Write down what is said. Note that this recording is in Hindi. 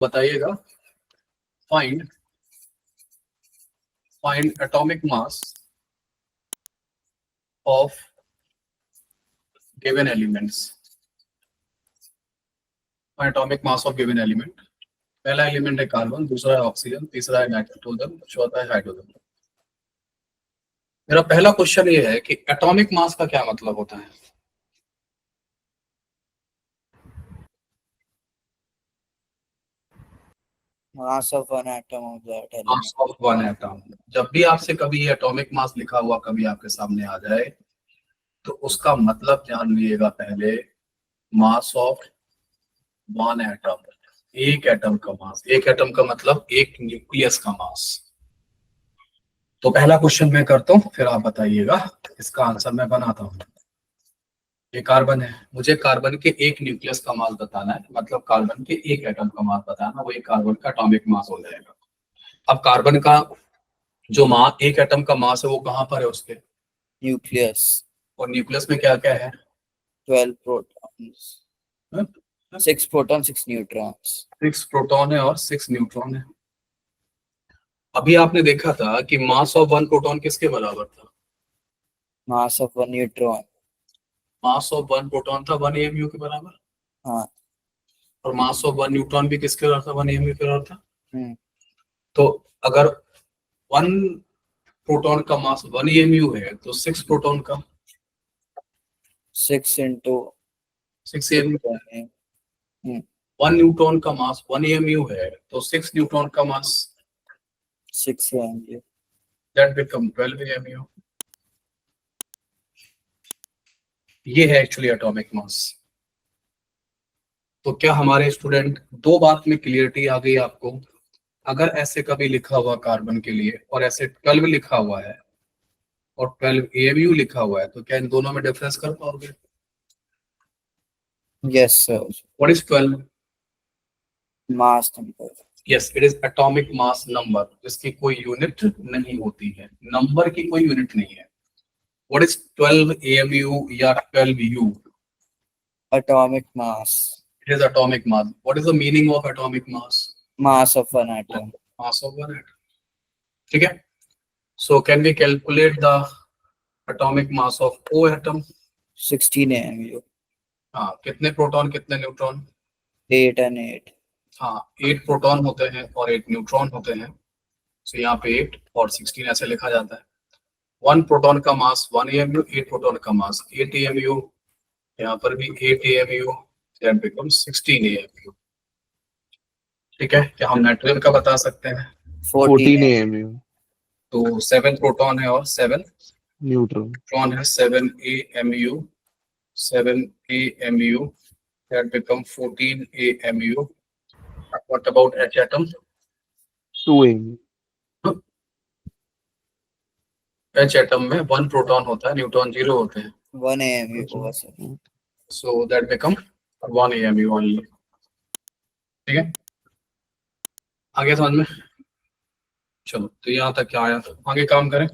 बताइएगा। Find atomic mass of given elements. Atomic mass of given element. पहला एलिमेंट है कार्बन, दूसरा है ऑक्सीजन, तीसरा है नाइट्रोजन, चौथा है हाइड्रोजन। मेरा पहला क्वेश्चन ये है कि एटॉमिक मास का क्या मतलब होता है। मास of one atom of that element. Mass of one atom. जब भी आपसे कभी एटॉमिक मास लिखा हुआ कभी आपके सामने आ जाए तो उसका मतलब जान लीजिएगा पहले, मास ऑफ वन एटम, एक एटम का मास। एक एटम का मतलब एक न्यूक्लियस का मास। तो पहला क्वेश्चन मैं करता हूं, फिर आप बताइएगा। इसका आंसर मैं बनाता हूं। ये कार्बन है, मुझे कार्बन के एक न्यूक्लियस का मास बताना है, मतलब कार्बन के एक एटम का मास बताना, वही कार्बन का एटॉमिक मास हो जाएगा। अब कार्बन का जो मास, एक एटम का मास है, वो कहाँ पर है उसके न्यूक्लियस। और न्यूक्लियस में क्या क्या है? 12 प्रोटॉन्स, 6 प्रोटॉन 6 न्यूट्रॉन्स। 6 प्रोटॉन है और 6 न्यूट्रॉन है। अभी आपने देखा था कि मास ऑफ वन प्रोटॉन किसके बराबर था? मास of one neutron. Mass of one proton था 1 AMU के बराबर। हाँ। और मास ऑफ वन न्यूट्रॉन भी किसके बराबर था? 1 AMU के बराबर था। तो अगर 1 प्रोटॉन का मास 1 AMU है तो 6 प्रोटॉन का 6 into 6 AMU। 1 न्यूट्रॉन का मास 1 AMU है तो 6 न्यूट्रॉन का मास 6 AMU। That become 12 AMU। ये है एक्चुअली एटॉमिक मास। तो क्या हमारे स्टूडेंट, दो बात में क्लियरिटी आ गई आपको? अगर ऐसे कभी लिखा हुआ कार्बन के लिए और ऐसे 12 लिखा हुआ है और 12 AMU लिखा हुआ है, तो क्या इन दोनों में डिफरेंस कर पाओगे? Yes sir. What is 12? Mass number. Yes, it is atomic mass number, जिसकी कोई यूनिट नहीं होती है। नंबर की कोई यूनिट नहीं है। व्हाट इज 12 AMU या 12 U? Atomic mass. It is atomic mass. What is the meaning of atomic mass? Mass of one atom. Mass of one atom. ठीक है। So can we calculate the atomic mass of O atom? 16 AMU। हाँ, कितने प्रोटॉन कितने न्यूट्रॉन? 8 and 8। हाँ, 8 प्रोटॉन होते हैं और 8 न्यूट्रॉन होते हैं। तो यहाँ पे 8 और 16 ऐसे लिखा जाता है। 1 प्रोटॉन का मास 1 AMU, 8 प्रोटॉन का मास 8 AMU, यहाँ पर भी 8 AMU, दैट बिकम्स 16 AMU। ठीक है। क्या हम नाइट्रोजन का बता सकते हैं? 14 AMU। तो 7 प्रोटॉन है और 7 न्यूट्रॉन है। 7 AMU, 7 AMU, that become 14 AMU. What about H atom? 2 AMU। H atom में 1 प्रोटॉन होता है, न्यूट्रॉन 0 होते हैं। 1 AMU होगा sir. So that become 1 AMU only. ठीक है, आगे समझ में? चलो, तो यहाँ तक क्या आया, आगे काम करें।